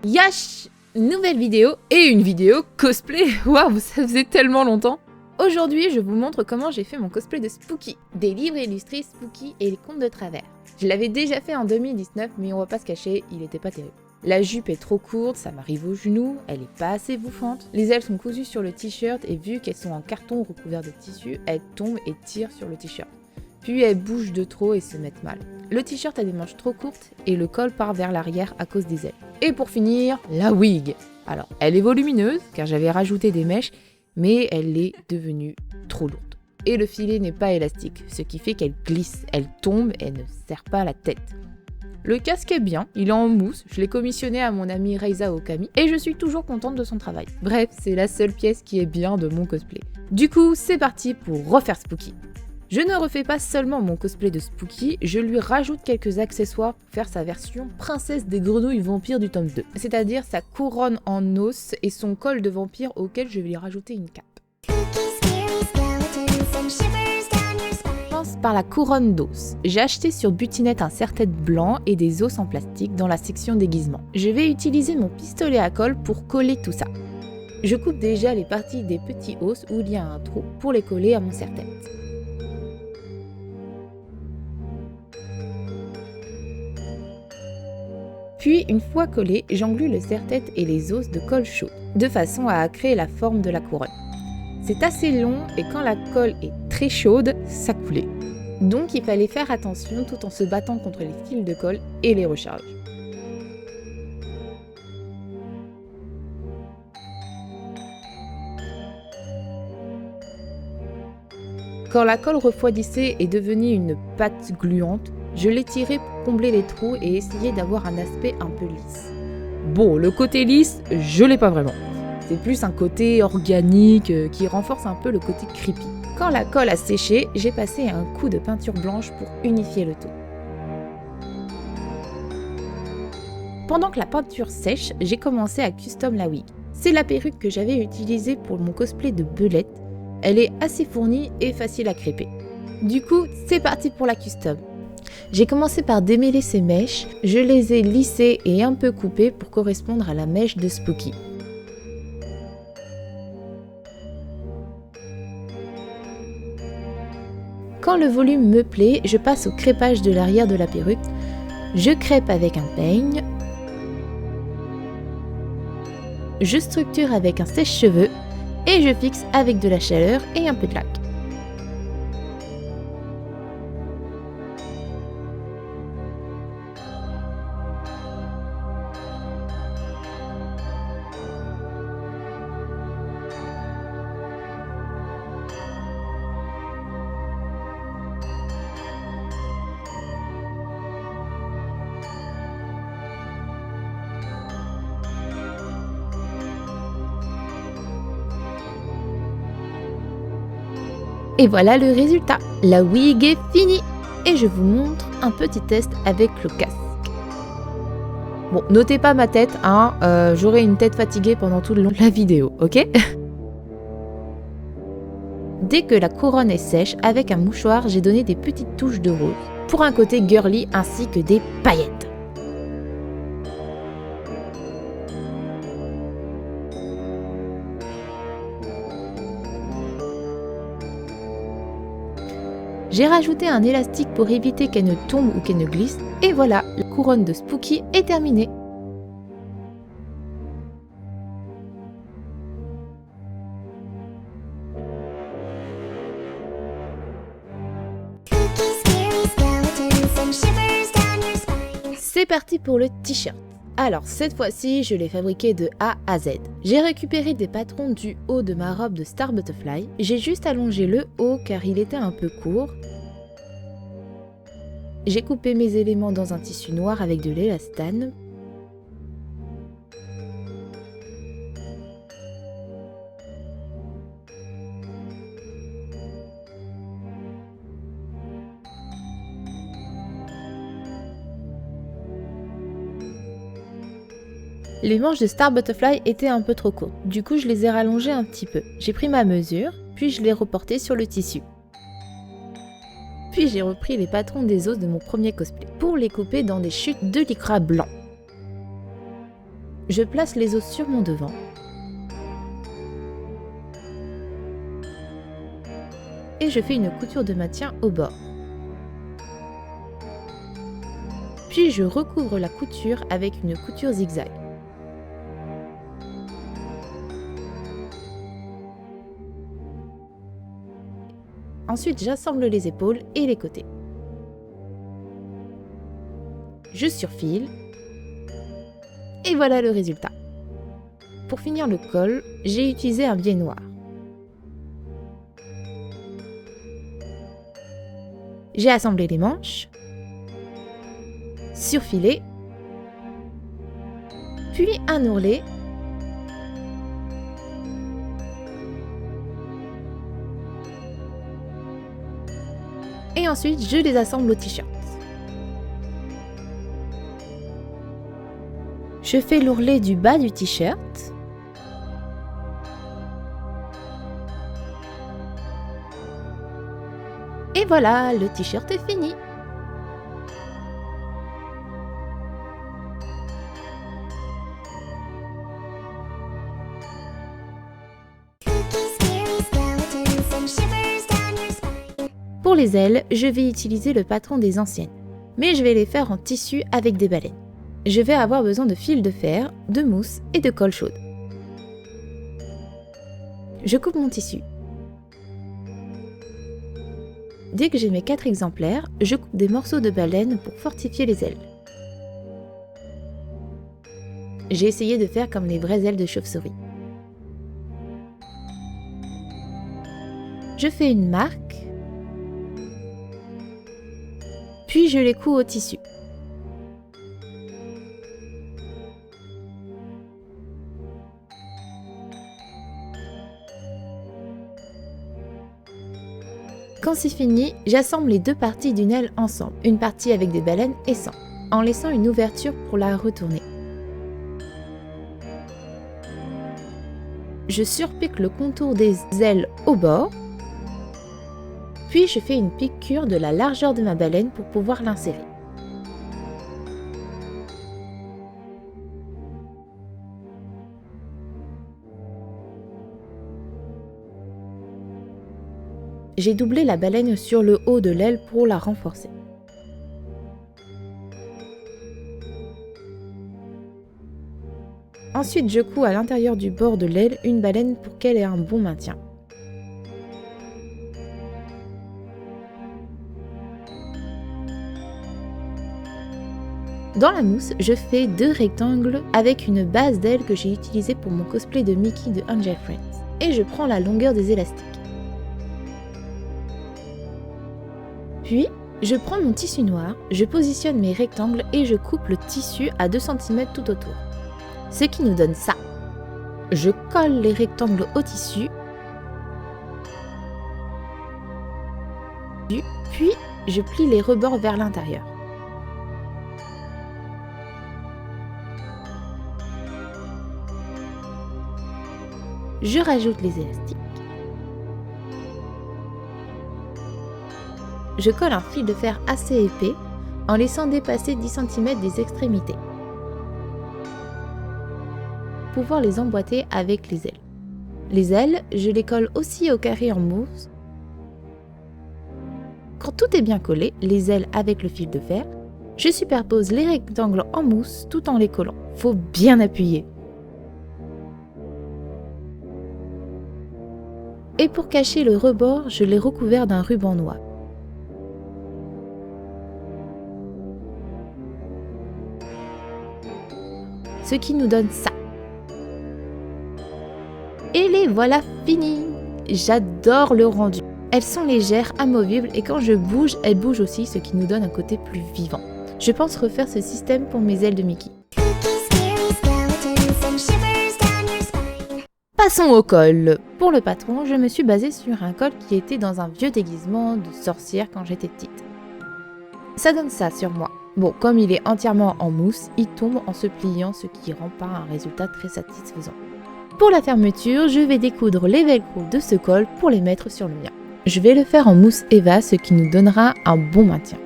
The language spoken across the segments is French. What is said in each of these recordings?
Yash! Nouvelle vidéo et une vidéo cosplay. Waouh, ça faisait tellement longtemps. Aujourd'hui, je vous montre comment j'ai fait mon cosplay de Spooky, des livres illustrés Spooky et les contes de travers. Je l'avais déjà fait en 2019, mais on va pas se cacher, il était pas terrible. La jupe est trop courte, ça m'arrive aux genoux, elle est pas assez bouffante. Les ailes sont cousues sur le t-shirt et vu qu'elles sont en carton recouvert de tissu, elles tombent et tirent sur le t-shirt. Puis elles bougent de trop et se mettent mal. Le t-shirt a des manches trop courtes et le col part vers l'arrière à cause des ailes. Et pour finir, la wig. Alors, elle est volumineuse car j'avais rajouté des mèches, mais elle est devenue trop lourde. Et le filet n'est pas élastique, ce qui fait qu'elle glisse, elle tombe et ne serre pas la tête. Le casque est bien, il est en mousse, je l'ai commissionné à mon amie Reiza Okami et je suis toujours contente de son travail. Bref, c'est la seule pièce qui est bien de mon cosplay. Du coup, c'est parti pour refaire Spooky. Je ne refais pas seulement mon cosplay de Spooky, je lui rajoute quelques accessoires pour faire sa version princesse des grenouilles vampires du tome 2. C'est-à-dire sa couronne en os et son col de vampire auquel je vais lui rajouter une cape. Je commence par la couronne d'os. J'ai acheté sur Butinette un serre-tête blanc et des os en plastique dans la section déguisement. Je vais utiliser mon pistolet à colle pour coller tout ça. Je coupe déjà les parties des petits os où il y a un trou pour les coller à mon serre-tête. Puis, une fois collé, j'englue le serre-tête et les os de colle chaude, de façon à créer la forme de la couronne. C'est assez long et quand la colle est très chaude, ça coulait. Donc il fallait faire attention tout en se battant contre les fils de colle et les recharges. Quand la colle refroidissait et devenait une pâte gluante, je l'étirais pour combler les trous et essayer d'avoir un aspect un peu lisse. Bon, le côté lisse, je l'ai pas vraiment. C'est plus un côté organique qui renforce un peu le côté creepy. Quand la colle a séché, j'ai passé un coup de peinture blanche pour unifier le tout. Pendant que la peinture sèche, j'ai commencé à custom la wig. C'est la perruque que j'avais utilisée pour mon cosplay de Belette. Elle est assez fournie et facile à crêper. Du coup, c'est parti pour la custom. J'ai commencé par démêler ces mèches, je les ai lissées et un peu coupées pour correspondre à la mèche de Spooky. Quand le volume me plaît, je passe au crêpage de l'arrière de la perruque. Je crêpe avec un peigne. Je structure avec un sèche-cheveux et je fixe avec de la chaleur et un peu de laque. Et voilà le résultat. La wig est finie. Et je vous montre un petit test avec le casque. Bon, notez pas ma tête, hein, j'aurai une tête fatiguée pendant tout le long de la vidéo, ok? Dès que la couronne est sèche, avec un mouchoir, j'ai donné des petites touches de rose, pour un côté girly ainsi que des paillettes. J'ai rajouté un élastique pour éviter qu'elle ne tombe ou qu'elle ne glisse, et voilà, la couronne de Spooky est terminée. C'est parti pour le t-shirt. Alors cette fois-ci, je l'ai fabriqué de A à Z. J'ai récupéré des patrons du haut de ma robe de Star Butterfly. J'ai juste allongé le haut car il était un peu court. J'ai coupé mes éléments dans un tissu noir avec de l'élastane. Les manches de Star Butterfly étaient un peu trop courtes, du coup je les ai rallongées un petit peu. J'ai pris ma mesure, puis je l'ai reportée sur le tissu. Puis j'ai repris les patrons des os de mon premier cosplay pour les couper dans des chutes de lycra blanc. Je place les os sur mon devant. Et je fais une couture de maintien au bord. Puis je recouvre la couture avec une couture zigzag. Ensuite, j'assemble les épaules et les côtés. Je surfile. Et voilà le résultat. Pour finir le col, j'ai utilisé un biais noir. J'ai assemblé les manches, surfilé, puis un ourlet, et ensuite je les assemble au t-shirt. Je fais l'ourlet du bas du t-shirt. Et voilà, le t-shirt est fini. Pour les ailes, je vais utiliser le patron des anciennes, mais je vais les faire en tissu avec des baleines. Je vais avoir besoin de fil de fer, de mousse et de colle chaude. Je coupe mon tissu. Dès que j'ai mes 4 exemplaires, je coupe des morceaux de baleine pour fortifier les ailes. J'ai essayé de faire comme les vraies ailes de chauve-souris. Je fais une marque, puis je les couds au tissu. Quand c'est fini, j'assemble les deux parties d'une aile ensemble, une partie avec des baleines et sans, en laissant une ouverture pour la retourner. Je surpique le contour des ailes au bord, puis je fais une piqûre de la largeur de ma baleine pour pouvoir l'insérer. J'ai doublé la baleine sur le haut de l'aile pour la renforcer. Ensuite, je couds à l'intérieur du bord de l'aile une baleine pour qu'elle ait un bon maintien. Dans la mousse, je fais 2 rectangles avec une base d'aile que j'ai utilisée pour mon cosplay de Mickey de Angel Friends. Et je prends la longueur des élastiques. Puis, je prends mon tissu noir, je positionne mes rectangles et je coupe le tissu à 2 cm tout autour. Ce qui nous donne ça. Je colle les rectangles au tissu, puis je plie les rebords vers l'intérieur. Je rajoute les élastiques. Je colle un fil de fer assez épais en laissant dépasser 10 cm des extrémités. Pour pouvoir les emboîter avec les ailes. Les ailes, je les colle aussi au carré en mousse. Quand tout est bien collé, les ailes avec le fil de fer, je superpose les rectangles en mousse tout en les collant. Faut bien appuyer. Et pour cacher le rebord, je l'ai recouvert d'un ruban noir. Ce qui nous donne ça. Et les voilà finis. J'adore le rendu. Elles sont légères, amovibles et quand je bouge, elles bougent aussi, ce qui nous donne un côté plus vivant. Je pense refaire ce système pour mes ailes de Mickey. Passons au col. Pour le patron, je me suis basée sur un col qui était dans un vieux déguisement de sorcière quand j'étais petite. Ça donne ça sur moi. Bon, comme il est entièrement en mousse, il tombe en se pliant, ce qui rend pas un résultat très satisfaisant. Pour la fermeture, je vais découdre les velcro de ce col pour les mettre sur le mien. Je vais le faire en mousse Eva, ce qui nous donnera un bon maintien.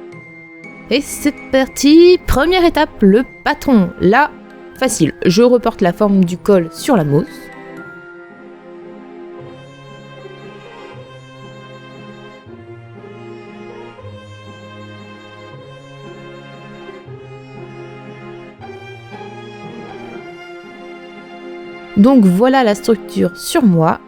Et c'est parti. Première étape, le patron. Là, Facile, je reporte la forme du col sur la mousse. Donc voilà la structure sur moi.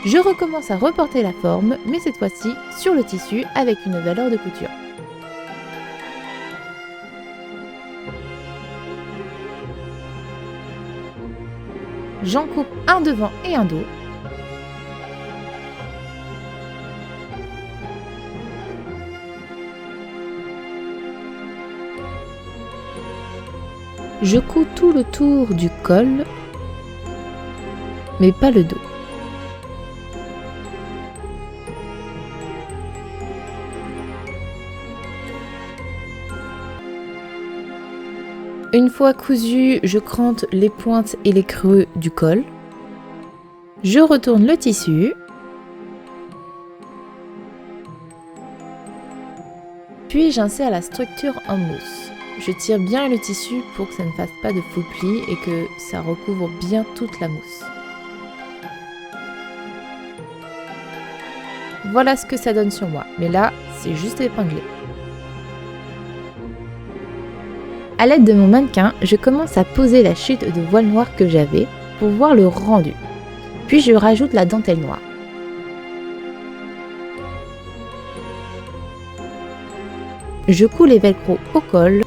Je recommence à reporter la forme, mais cette fois-ci sur le tissu avec une valeur de couture. J'en coupe un devant et un dos. Je couds tout le tour du col, mais pas le dos. Une fois cousu, je crante les pointes et les creux du col. Je retourne le tissu. Puis j'insère la structure en mousse. Je tire bien le tissu pour que ça ne fasse pas de faux plis et que ça recouvre bien toute la mousse. Voilà ce que ça donne sur moi, mais là, c'est juste épinglé. A l'aide de mon mannequin, je commence à poser la chute de voile noire que j'avais pour voir le rendu. Puis je rajoute la dentelle noire. Je couds les velcro au col.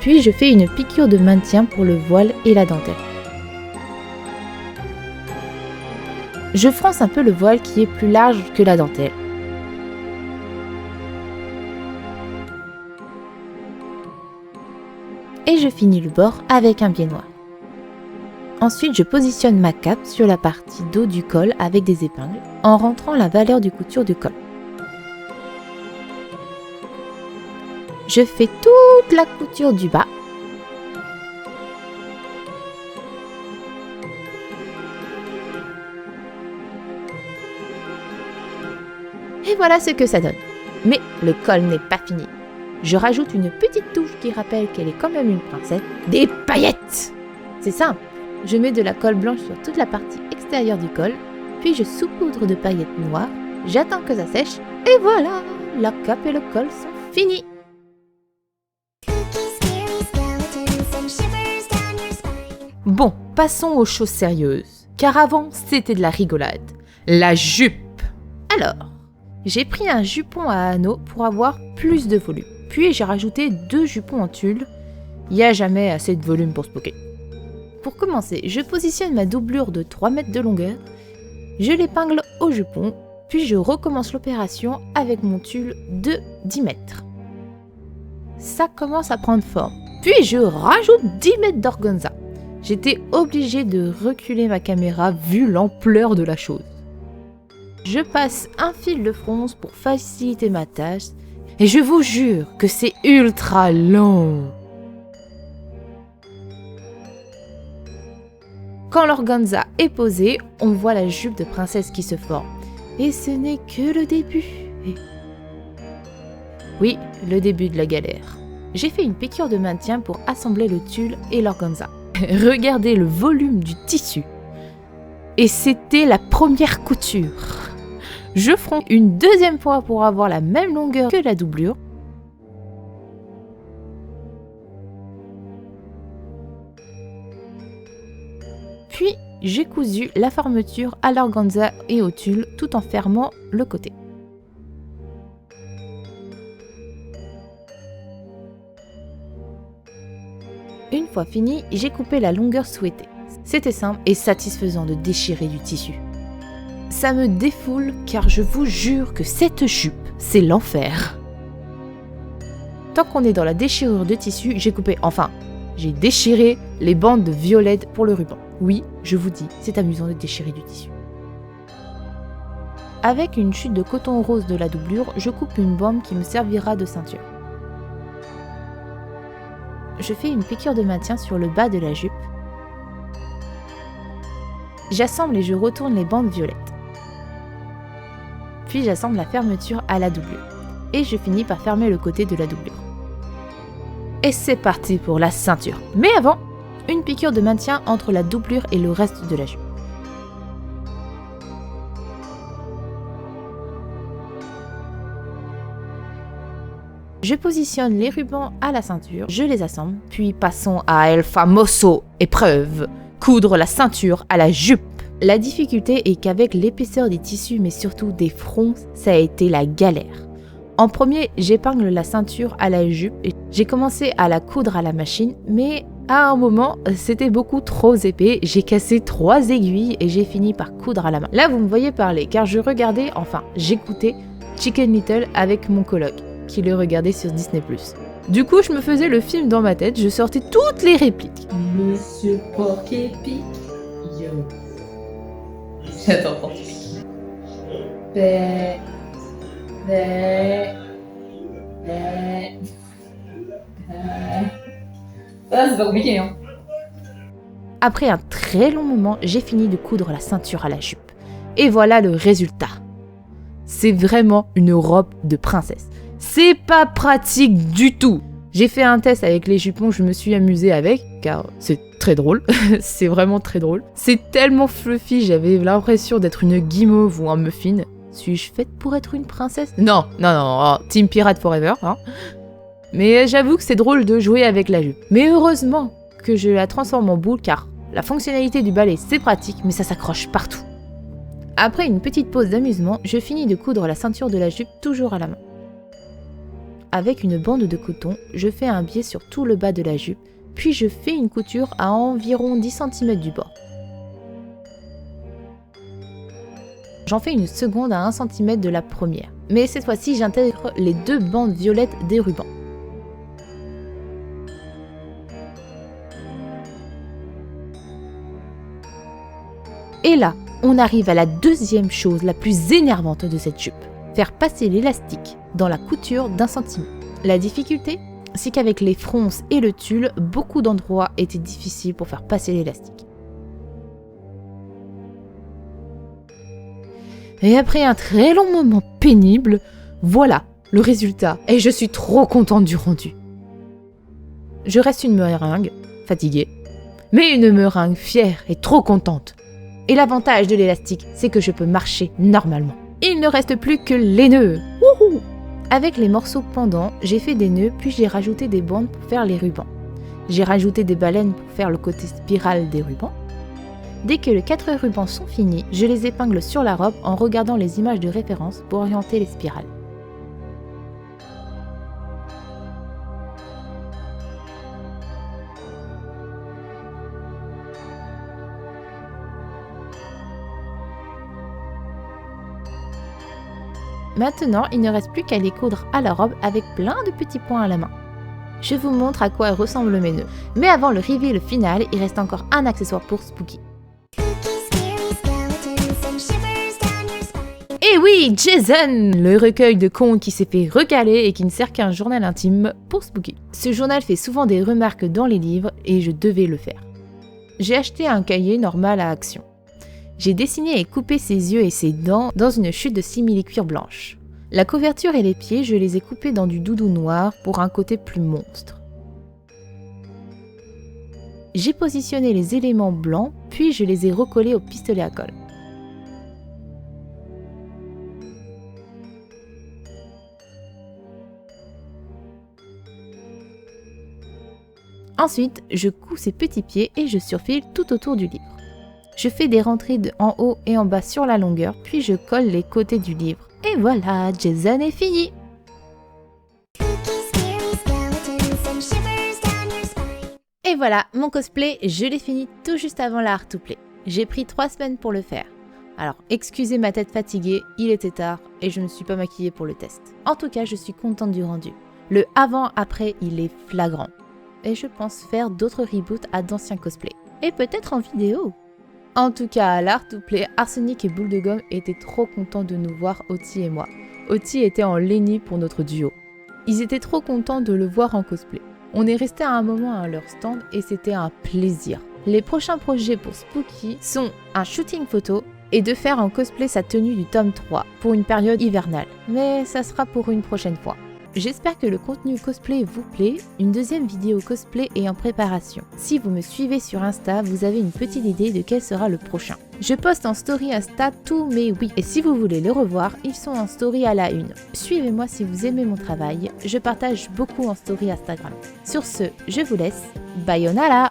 Puis je fais une piqûre de maintien pour le voile et la dentelle. Je fronce un peu le voile qui est plus large que la dentelle. Et je finis le bord avec un biais noir. Ensuite, je positionne ma cape sur la partie dos du col avec des épingles en rentrant la valeur du couture du col. Je fais toute la couture du bas. Et voilà ce que ça donne. Mais le col n'est pas fini. Je rajoute une petite touche qui rappelle qu'elle est quand même une princesse. Des paillettes! C'est simple. Je mets de la colle blanche sur toute la partie extérieure du col, puis je saupoudre de paillettes noires, j'attends que ça sèche, et voilà! La cape et le col sont finis! Bon, passons aux choses sérieuses, car avant c'était de la rigolade. La jupe! Alors, j'ai pris un jupon à anneaux pour avoir plus de volume. Puis j'ai rajouté 2 jupons en tulle. Il n'y a jamais assez de volume pour se poquer. Pour commencer, je positionne ma doublure de 3 mètres de longueur. Je l'épingle au jupon. Puis je recommence l'opération avec mon tulle de 10 mètres. Ça commence à prendre forme. Puis je rajoute 10 mètres d'organza. J'étais obligée de reculer ma caméra vu l'ampleur de la chose. Je passe un fil de fronce pour faciliter ma tâche et je vous jure que c'est ultra long. Quand l'organza est posé, on voit la jupe de princesse qui se forme. Et ce n'est que le début. Oui, le début de la galère. J'ai fait une piqûre de maintien pour assembler le tulle et l'organza. Regardez le volume du tissu. Et c'était la première couture. Je fronce une deuxième fois pour avoir la même longueur que la doublure. Puis, j'ai cousu la fermeture à l'organza et au tulle tout en fermant le côté. Une fois fini, j'ai coupé la longueur souhaitée. C'était simple et satisfaisant de déchirer du tissu. Ça me défoule car je vous jure que cette jupe, c'est l'enfer. Tant qu'on est dans la déchirure de tissu, j'ai déchiré les bandes de violette pour le ruban. Oui, je vous dis, c'est amusant de déchirer du tissu. Avec une chute de coton rose de la doublure, je coupe une bande qui me servira de ceinture. Je fais une piqûre de maintien sur le bas de la jupe. J'assemble et je retourne les bandes violettes. Puis j'assemble la fermeture à la doublure. Et je finis par fermer le côté de la doublure. Et c'est parti pour la ceinture. Mais avant, une piqûre de maintien entre la doublure et le reste de la jupe. Je positionne les rubans à la ceinture, je les assemble, puis passons à El Famoso épreuve, coudre la ceinture à la jupe. La difficulté est qu'avec l'épaisseur des tissus, mais surtout des fronts, ça a été la galère. En premier, j'épingle la ceinture à la jupe et j'ai commencé à la coudre à la machine, mais à un moment, c'était beaucoup trop épais, j'ai cassé 3 aiguilles et j'ai fini par coudre à la main. Là, vous me voyez parler, car je regardais, enfin, j'écoutais Chicken Little avec mon coloc, qui le regardait sur Disney+. Du coup, je me faisais le film dans ma tête, je sortais toutes les répliques. Monsieur Porc-Épic, yo. J'adore Porc-Épic. Ah, c'est pas compliqué, hein. Après un très long moment, j'ai fini de coudre la ceinture à la jupe. Et voilà le résultat. C'est vraiment une robe de princesse. C'est pas pratique du tout. J'ai fait un test avec les jupons, je me suis amusée avec, car c'est très drôle, c'est vraiment très drôle. C'est tellement fluffy, j'avais l'impression d'être une guimauve ou un muffin. Suis-je faite pour être une princesse ? Non, Team Pirate Forever, hein. Mais j'avoue que c'est drôle de jouer avec la jupe. Mais heureusement que je la transforme en boule, car la fonctionnalité du balai c'est pratique, mais ça s'accroche partout. Après une petite pause d'amusement, je finis de coudre la ceinture de la jupe toujours à la main. Avec une bande de coton, je fais un biais sur tout le bas de la jupe, puis je fais une couture à environ 10 cm du bord. J'en fais une seconde à 1 cm de la première, mais cette fois-ci j'intègre les 2 bandes violettes des rubans. Et là, on arrive à la deuxième chose la plus énervante de cette jupe. Faire passer l'élastique dans la couture d'1 centimètre. La difficulté, c'est qu'avec les fronces et le tulle, beaucoup d'endroits étaient difficiles pour faire passer l'élastique. Et après un très long moment pénible, voilà le résultat. Et je suis trop contente du rendu. Je reste une meringue, fatiguée, mais une meringue fière et trop contente. Et l'avantage de l'élastique, c'est que je peux marcher normalement. Il ne reste plus que les nœuds. Wouhou! Avec les morceaux pendants, j'ai fait des nœuds, puis j'ai rajouté des bandes pour faire les rubans. J'ai rajouté des baleines pour faire le côté spirale des rubans. Dès que les 4 rubans sont finis, je les épingle sur la robe en regardant les images de référence pour orienter les spirales. Maintenant, il ne reste plus qu'à les coudre à la robe avec plein de petits points à la main. Je vous montre à quoi ressemblent mes nœuds. Mais avant le reveal final, il reste encore un accessoire pour Spooky. Et oui, Jason, le recueil de contes qui s'est fait recaler et qui ne sert qu'un journal intime pour Spooky. Ce journal fait souvent des remarques dans les livres et je devais le faire. J'ai acheté un cahier normal à action. J'ai dessiné et coupé ses yeux et ses dents dans une chute de simili-cuir blanche. La couverture et les pieds, je les ai coupés dans du doudou noir pour un côté plus monstre. J'ai positionné les éléments blancs, puis je les ai recollés au pistolet à colle. Ensuite, je couds ces petits pieds et je surfile tout autour du livre. Je fais des rentrées en haut et en bas sur la longueur, puis je colle les côtés du livre. Et voilà, Jason est fini! Et voilà, mon cosplay, je l'ai fini tout juste avant la Art to Play. J'ai pris 3 semaines pour le faire. Alors, excusez ma tête fatiguée, il était tard et je ne me suis pas maquillée pour le test. En tout cas, je suis contente du rendu. Le avant-après, il est flagrant. Et je pense faire d'autres reboots à d'anciens cosplays. Et peut-être en vidéo. En tout cas, à l'Art to Play, Arsenic et Boule de Gomme étaient trop contents de nous voir, Oti et moi. Oti était en lénie pour notre duo. Ils étaient trop contents de le voir en cosplay. On est resté un moment à leur stand et c'était un plaisir. Les prochains projets pour Spooky sont un shooting photo et de faire en cosplay sa tenue du tome 3 pour une période hivernale. Mais ça sera pour une prochaine fois. J'espère que le contenu cosplay vous plaît. Une deuxième vidéo cosplay est en préparation. Si vous me suivez sur Insta, vous avez une petite idée de quel sera le prochain. Je poste en story Insta tous mes oui. Et si vous voulez les revoir, ils sont en story à la une. Suivez-moi si vous aimez mon travail. Je partage beaucoup en story Instagram. Sur ce, je vous laisse. Bayonala!